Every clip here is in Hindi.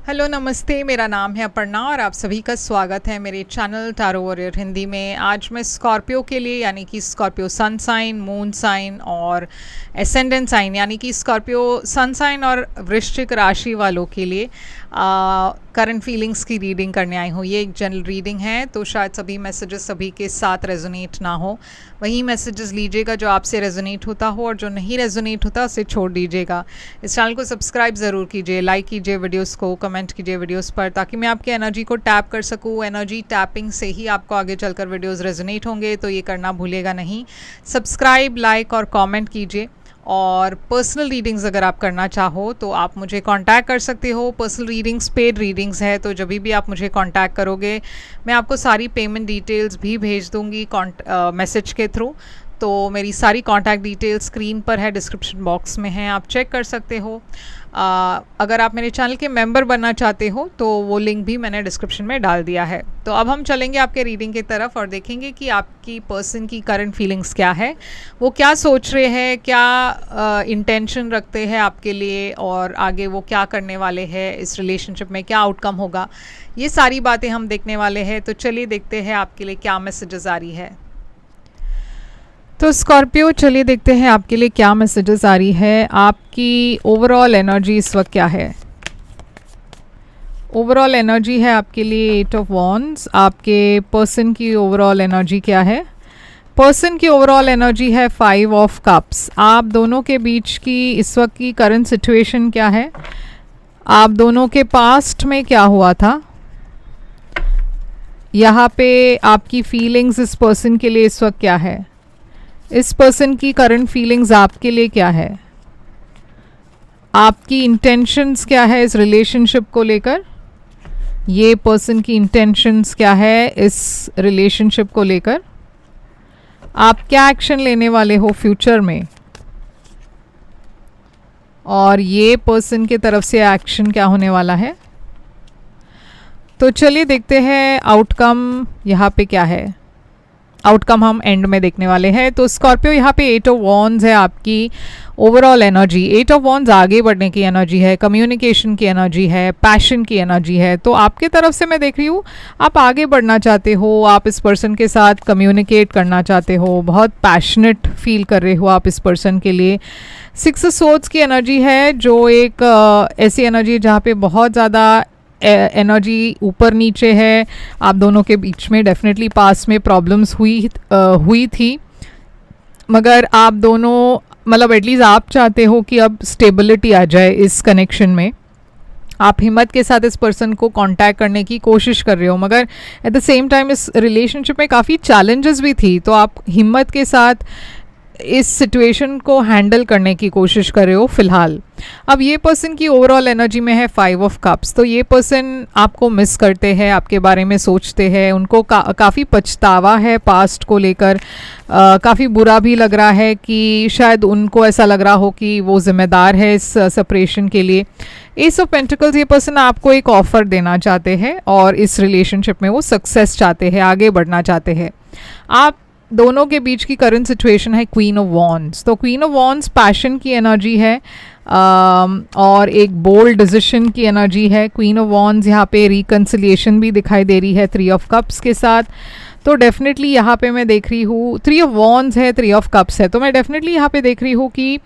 हेलो नमस्ते, मेरा नाम है अपर्णा और आप सभी का स्वागत है मेरे चैनल टैरो वॉरियर हिंदी में। आज मैं स्कॉर्पियो के लिए यानी कि Scorpio sun sign, moon sign और एसेंडेंट साइन यानी कि स्कॉर्पियो सन साइन और वृश्चिक राशि वालों के लिए करंट फीलिंग्स की रीडिंग करने आई हूँ। ये एक जनरल रीडिंग है, तो शायद सभी मैसेजेस सभी के साथ रेजोनेट ना हो। वही मैसेजेस लीजिएगा जो आपसे रेजोनेट होता हो और जो नहीं रेजोनेट होता उसे छोड़ दीजिएगा। इस चैनल को सब्सक्राइब ज़रूर कीजिए, लाइक कीजिए वीडियोस को, कमेंट कीजिए वीडियोस पर, ताकि मैं आपकी एनर्जी को टैप कर सकूँ। एनर्जी टैपिंग से ही आपको आगे चलकर वीडियोस रेजोनेट होंगे, तो ये करना भूलिएगा नहीं। सब्सक्राइब, लाइक और कमेंट कीजिए। और पर्सनल रीडिंग्स अगर आप करना चाहो तो आप मुझे कांटेक्ट कर सकते हो। पर्सनल रीडिंग्स पेड रीडिंग्स है, तो जब भी आप मुझे कांटेक्ट करोगे मैं आपको सारी पेमेंट डिटेल्स भी भेज दूंगी मैसेज के थ्रू। तो मेरी सारी कांटेक्ट डिटेल्स स्क्रीन पर है, डिस्क्रिप्शन बॉक्स में है, आप चेक कर सकते हो। अगर आप मेरे चैनल के मेंबर बनना चाहते हो तो वो लिंक भी मैंने डिस्क्रिप्शन में डाल दिया है। तो अब हम चलेंगे आपके रीडिंग की तरफ और देखेंगे कि आपकी पर्सन की करंट फीलिंग्स क्या है, वो क्या सोच रहे हैं, क्या इंटेंशन रखते हैं आपके लिए और आगे वो क्या करने वाले हैं, इस रिलेशनशिप में क्या आउटकम होगा, ये सारी बातें हम देखने वाले हैं। तो चलिए देखते हैं आपके लिए क्या मैसेजेस आ रही है। तो स्कॉर्पियो, चलिए देखते हैं आपके लिए क्या मैसेजेस आ रही है। आपकी ओवरऑल एनर्जी इस वक्त क्या है? ओवरऑल एनर्जी है आपके लिए 8 ऑफ वॉन्ड्स। आपके पर्सन की ओवरऑल एनर्जी क्या है? पर्सन की ओवरऑल एनर्जी है 5 ऑफ कप्स। आप दोनों के बीच की इस वक्त की करंट सिचुएशन क्या है? आप दोनों के पास्ट में क्या हुआ था? यहाँ पे आपकी फीलिंग्स इस पर्सन के लिए इस वक्त क्या है? इस पर्सन की करंट फीलिंग्स आपके लिए क्या है? आपकी इंटेंशंस क्या है इस रिलेशनशिप को लेकर? ये पर्सन की इंटेंशंस क्या है इस रिलेशनशिप को लेकर? आप क्या एक्शन लेने वाले हो फ्यूचर में? और ये पर्सन की तरफ से एक्शन क्या होने वाला है? तो चलिए देखते हैं आउटकम यहाँ पे क्या है। आउटकम हम एंड में देखने वाले हैं। तो स्कॉर्पियो, यहाँ पे 8 ऑफ वॉन्ड्स है आपकी ओवरऑल एनर्जी। 8 ऑफ वॉन्ड्स आगे बढ़ने की एनर्जी है, कम्युनिकेशन की एनर्जी है, पैशन की एनर्जी है। तो आपके तरफ से मैं देख रही हूँ आप आगे बढ़ना चाहते हो, आप इस पर्सन के साथ कम्युनिकेट करना चाहते हो, बहुत पैशनेट फील कर रहे हो आप इस पर्सन के लिए। 6 ऑफ सोर्ड्स की एनर्जी है, जो एक ऐसी एनर्जी है जहाँ पे बहुत ज़्यादा एनर्जी ऊपर नीचे है। आप दोनों के बीच में डेफिनेटली पास में प्रॉब्लम्स हुई थी, मगर आप दोनों मतलब एटलीस्ट आप चाहते हो कि अब स्टेबिलिटी आ जाए इस कनेक्शन में। आप हिम्मत के साथ इस पर्सन को कांटेक्ट करने की कोशिश कर रहे हो, मगर एट द सेम टाइम इस रिलेशनशिप में काफ़ी चैलेंजेस भी थी, तो आप हिम्मत के साथ इस सिचुएशन को हैंडल करने की कोशिश कर रहे हो फ़िलहाल। अब ये पर्सन की ओवरऑल एनर्जी में है 5 ऑफ कप्स। तो ये पर्सन आपको मिस करते हैं, आपके बारे में सोचते हैं, उनको काफ़ी पछतावा है पास्ट को लेकर। काफ़ी बुरा भी लग रहा है कि शायद उनको ऐसा लग रहा हो कि वो ज़िम्मेदार है इस सेपरेशन के लिए। एस ऑफ पेंटिकल्स, ये पर्सन आपको एक ऑफ़र देना चाहते हैं और इस रिलेशनशिप में वो सक्सेस चाहते हैं, आगे बढ़ना चाहते हैं। आप दोनों के बीच की करंट सिचुएशन है क्वीन ऑफ वॉन्ड्स। तो क्वीन ऑफ वॉन्ड्स पैशन की एनर्जी है और एक बोल्ड डिसीजन की एनर्जी है। क्वीन ऑफ वॉन्ड्स यहाँ पे रिकन्सिलिएशन भी दिखाई दे रही है 3 ऑफ कप्स के साथ। तो डेफिनेटली यहाँ पे मैं देख रही हूँ 3 ऑफ वॉन्ड्स है, 3 ऑफ कप्स है, तो मैं डेफिनेटली यहाँ पे देख रही हूँ कि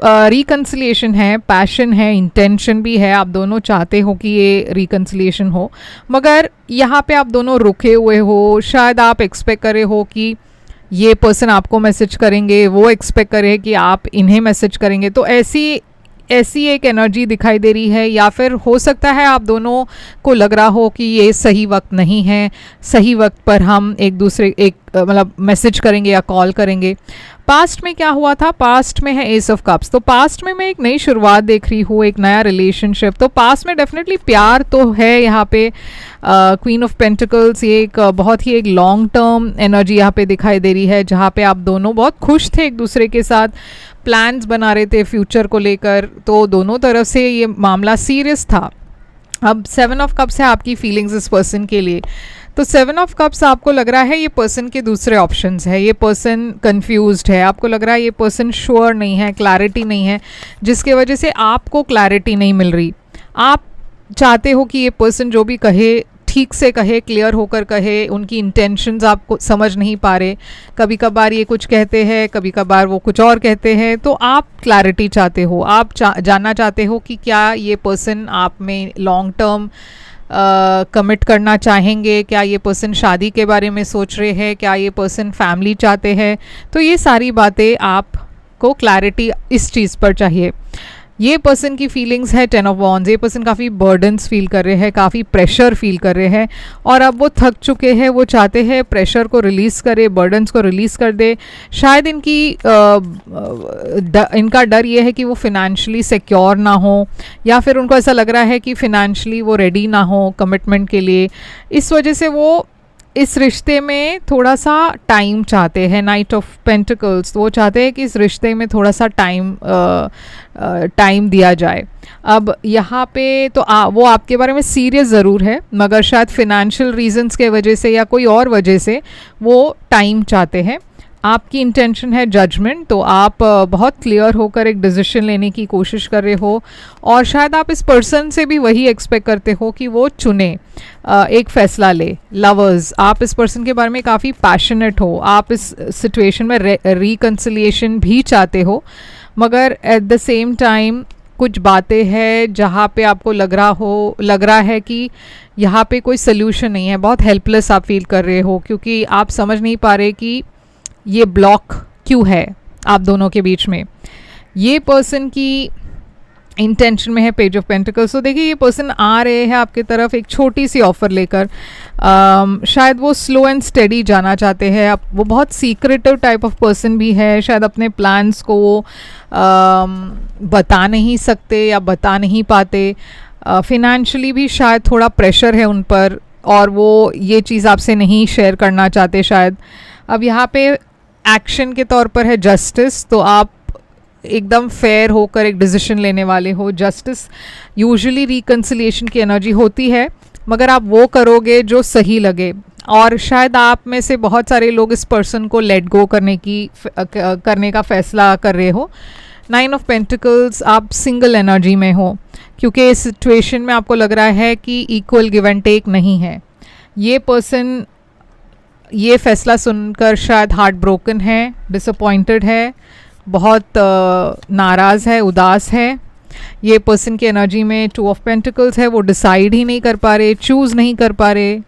रिकन्सिलिएशन है, पैशन है, इंटेंशन भी है। आप दोनों चाहते हो कि ये रिकन्सिलिएशन हो, मगर यहाँ पे आप दोनों रुके हुए हो। शायद आप एक्सपेक्ट कर रहे हो कि ये पर्सन आपको मैसेज करेंगे, वो एक्सपेक्ट करे कि आप इन्हें मैसेज करेंगे। तो ऐसी एक एनर्जी दिखाई दे रही है, या फिर हो सकता है आप दोनों को लग रहा हो कि ये सही वक्त नहीं है, सही वक्त पर हम एक दूसरे मतलब मैसेज करेंगे या कॉल करेंगे। पास्ट में क्या हुआ था? पास्ट में है एस ऑफ कप्स। तो पास्ट में मैं एक नई शुरुआत देख रही हूँ, एक नया रिलेशनशिप। तो पास्ट में डेफिनेटली प्यार तो है यहाँ पे। क्वीन ऑफ पेंटिकल्स, ये एक बहुत ही एक लॉन्ग टर्म एनर्जी यहाँ पे दिखाई दे रही है, जहाँ पे आप दोनों बहुत खुश थे एक दूसरे के साथ, प्लान्स बना रहे थे फ्यूचर को लेकर। तो दोनों तरफ से ये मामला सीरियस था। अब 7 ऑफ कप्स है आपकी फीलिंग्स इस पर्सन के लिए। तो 7 ऑफ कप्स आपको लग रहा है ये पर्सन के दूसरे ऑप्शंस है, ये पर्सन कंफ्यूज्ड है, आपको लग रहा है ये पर्सन श्योर नहीं है, क्लैरिटी नहीं है, जिसके वजह से आपको क्लैरिटी नहीं मिल रही। आप चाहते हो कि ये पर्सन जो भी कहे ठीक से कहे, क्लियर होकर कहे, उनकी इंटेंशंस आपको समझ नहीं पा रहे, कभी कभार ये कुछ कहते हैं, कभी कभार वो कुछ और कहते हैं, तो आप क्लैरिटी चाहते हो, आप जानना चाहते हो कि क्या ये पर्सन आप में लॉन्ग टर्म कमिट करना चाहेंगे, क्या ये पर्सन शादी के बारे में सोच रहे हैं, क्या ये पर्सन फैमिली चाहते हैं। तो ये सारी बातें आपको क्लैरिटी इस चीज़ पर चाहिए। ये पर्सन की फीलिंग्स है 10 ऑफ वॉन्ड्स, ये पर्सन काफ़ी बर्डन्स फील कर रहे हैं, काफ़ी प्रेशर फील कर रहे हैं और अब वो थक चुके हैं, वो चाहते हैं प्रेशर को रिलीज़ करे, बर्डन्स को रिलीज़ कर दे। शायद इनका डर ये है कि वो फिनेंशियली सिक्योर ना हो, या फिर उनको ऐसा लग रहा है कि फिनेंशियली वो रेडी ना हो कमिटमेंट के लिए। इस वजह से वो इस रिश्ते में थोड़ा सा टाइम चाहते हैं। नाइट ऑफ पेंटिकल्स, वो चाहते हैं कि इस रिश्ते में थोड़ा सा टाइम दिया जाए। अब यहाँ पे तो वो आपके बारे में सीरियस ज़रूर है, मगर शायद फिनेंशियल रीजंस के वजह से या कोई और वजह से वो टाइम चाहते हैं। आपकी इंटेंशन है जजमेंट, तो आप बहुत क्लियर होकर एक डिसीजन लेने की कोशिश कर रहे हो और शायद आप इस पर्सन से भी वही एक्सपेक्ट करते हो कि वो चुने, एक फ़ैसला ले। लवर्स, आप इस पर्सन के बारे में काफ़ी पैशनेट हो, आप इस सिचुएशन में रिकन्सिलिएशन भी चाहते हो, मगर एट द सेम टाइम कुछ बातें हैं जहाँ पे आपको लग रहा है कि यहाँ पे कोई सोल्यूशन नहीं है। बहुत हेल्पलेस आप फील कर रहे हो क्योंकि आप समझ नहीं पा रहे कि ये ब्लॉक क्यों है आप दोनों के बीच में। ये पर्सन की इंटेंशन में है पेज ऑफ पेंटिकल्स। तो देखिए, ये पर्सन आ रहे हैं आपकी तरफ एक छोटी सी ऑफ़र लेकर। शायद वो स्लो एंड स्टेडी जाना चाहते हैं। वो बहुत सीक्रेटिव टाइप ऑफ पर्सन भी है। शायद अपने प्लान्स को वो बता नहीं सकते या बता नहीं पाते। फिनेंशियली भी शायद थोड़ा प्रेशर है उन पर और वो ये चीज़ आपसे नहीं शेयर करना चाहते शायद। अब यहाँ पे एक्शन के तौर पर है जस्टिस, तो आप एकदम फेयर होकर एक डिसीजन लेने वाले हो। जस्टिस यूजुअली रिकन्सिलिएशन की एनर्जी होती है, मगर आप वो करोगे जो सही लगे। और शायद आप में से बहुत सारे लोग इस पर्सन को लेट गो करने का फैसला कर रहे हो। 9 ऑफ पेंटिकल्स, आप सिंगल एनर्जी में हो क्योंकि इस सिचुएशन में आपको लग रहा है कि इक्वल गिव एंड टेक नहीं है। ये पर्सन ये फैसला सुनकर शायद हार्ट ब्रोकन है, डिसअपॉइंटेड है, बहुत नाराज़ है, उदास है। ये पर्सन की एनर्जी में 2 ऑफ पेंटिकल्स है, वो डिसाइड ही नहीं कर पा रहे, चूज़ नहीं कर पा रहे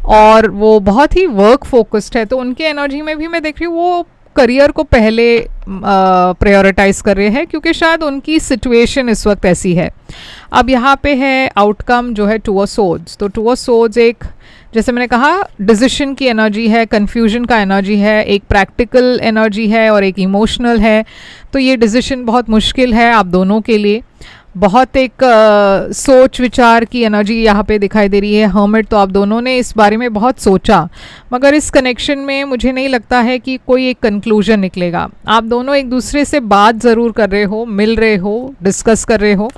और वो बहुत ही वर्क फोकस्ड है। तो उनके एनर्जी में भी मैं देख रही हूँ वो करियर को पहले प्रायोरिटाइज कर रहे हैं क्योंकि शायद उनकी सिचुएशन इस वक्त ऐसी है। अब यहाँ पे है आउटकम जो है 2 ऑफ सोर्ड्स। तो 2 ऑफ सोर्ड्स एक, जैसे मैंने कहा, डिसीजन की एनर्जी है, कन्फ्यूजन का एनर्जी है, एक प्रैक्टिकल एनर्जी है और एक इमोशनल है। तो ये डिसीजन बहुत मुश्किल है आप दोनों के लिए। बहुत एक सोच विचार की एनर्जी यहाँ पे दिखाई दे रही है। हर्मिट, तो आप दोनों ने इस बारे में बहुत सोचा, मगर इस कनेक्शन में मुझे नहीं लगता है कि कोई एक कंक्लूजन निकलेगा। आप दोनों एक दूसरे से बात ज़रूर कर रहे हो, मिल रहे हो, डिस्कस कर रहे हो,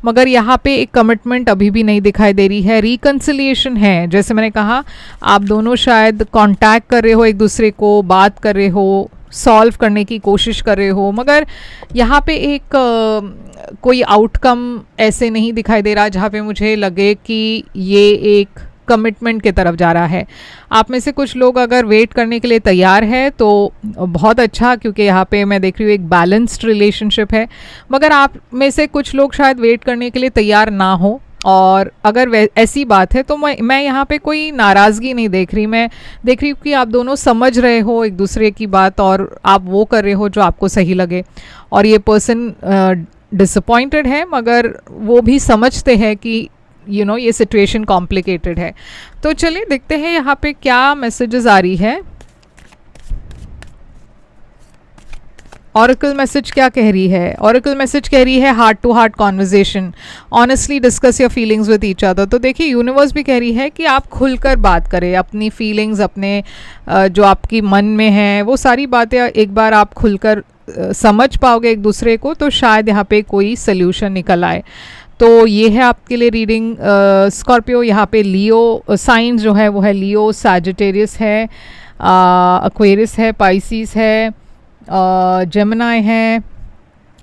मगर यहाँ पे एक कमिटमेंट अभी भी नहीं दिखाई दे रही है। रिकन्सिलिएशन है, जैसे मैंने कहा, आप दोनों शायद कांटेक्ट कर रहे हो एक दूसरे को, बात कर रहे हो, सॉल्व करने की कोशिश कर रहे हो, मगर यहाँ पे एक कोई आउटकम ऐसे नहीं दिखाई दे रहा जहाँ पे मुझे लगे कि ये एक कमिटमेंट की तरफ जा रहा है। आप में से कुछ लोग अगर वेट करने के लिए तैयार है तो बहुत अच्छा, क्योंकि यहाँ पे मैं देख रही हूँ एक बैलेंस्ड रिलेशनशिप है। मगर आप में से कुछ लोग शायद वेट करने के लिए तैयार ना हो, और अगर ऐसी बात है तो मैं यहाँ पे कोई नाराज़गी नहीं देख रही। मैं देख रही हूँ कि आप दोनों समझ रहे हो एक दूसरे की बात और आप वो कर रहे हो जो आपको सही लगे। और ये पर्सन डिसअपॉइंटेड है, मगर वो भी समझते हैं कि ये सिचुएशन कॉम्प्लिकेटेड है। तो चलिए देखते हैं यहाँ पे क्या मैसेजेस आ रही है। ऑरेकल मैसेज क्या कह रही है? ऑरेकल मैसेज कह रही है heart to heart conversation, honestly discuss your feelings with each other. तो देखिए, यूनिवर्स भी कह रही है कि आप खुलकर बात करें, अपनी फीलिंग्स, अपने जो आपकी मन में है वो सारी बातें एक बार आप खुलकर समझ पाओगे एक दूसरे को, तो शायद यहाँ पे कोई सोल्यूशन निकल आए। तो ये है आपके लिए रीडिंग स्कॉर्पियो। यहाँ पे लियो साइंस जो है वो है लियो, सैजिटेरियस है, एक्वेरियस है, पाइसिस है, जेमिनाई है,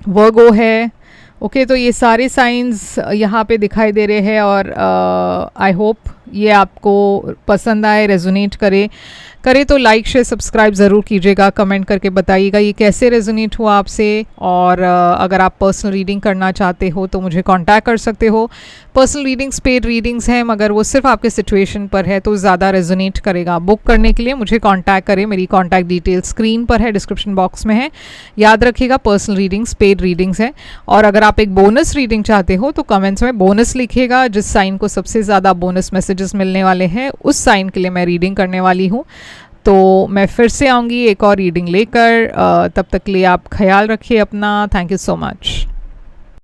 वर्गो है, ओके तो ये सारे साइंस यहाँ पे दिखाई दे रहे हैं और आई होप ये आपको पसंद आए, रेजोनेट करे तो लाइक शेयर सब्सक्राइब ज़रूर कीजिएगा, कमेंट करके बताइएगा ये कैसे रेजोनेट हुआ आपसे। और अगर आप पर्सनल रीडिंग करना चाहते हो तो मुझे कांटेक्ट कर सकते हो। पर्सनल रीडिंग्स पेड रीडिंग्स हैं, मगर वो सिर्फ आपके सिचुएशन पर है तो ज़्यादा रेजोनेट करेगा। बुक करने के लिए मुझे कांटेक्ट करें, मेरी कांटेक्ट डिटेल स्क्रीन पर है, डिस्क्रिप्शन बॉक्स में है। याद रखिएगा पर्सनल रीडिंग्स पेड रीडिंग्स हैं। और अगर आप एक बोनस रीडिंग चाहते हो तो कमेंट्स में बोनस लिखिएगा। जिस साइन को सबसे ज़्यादा बोनस मैसेजेस मिलने वाले हैं उस साइन के लिए मैं रीडिंग करने वाली हूँ। तो मैं फिर से आऊँगी एक और रीडिंग लेकर। तब तक के लिए आप ख्याल रखिए अपना। Thank you so much.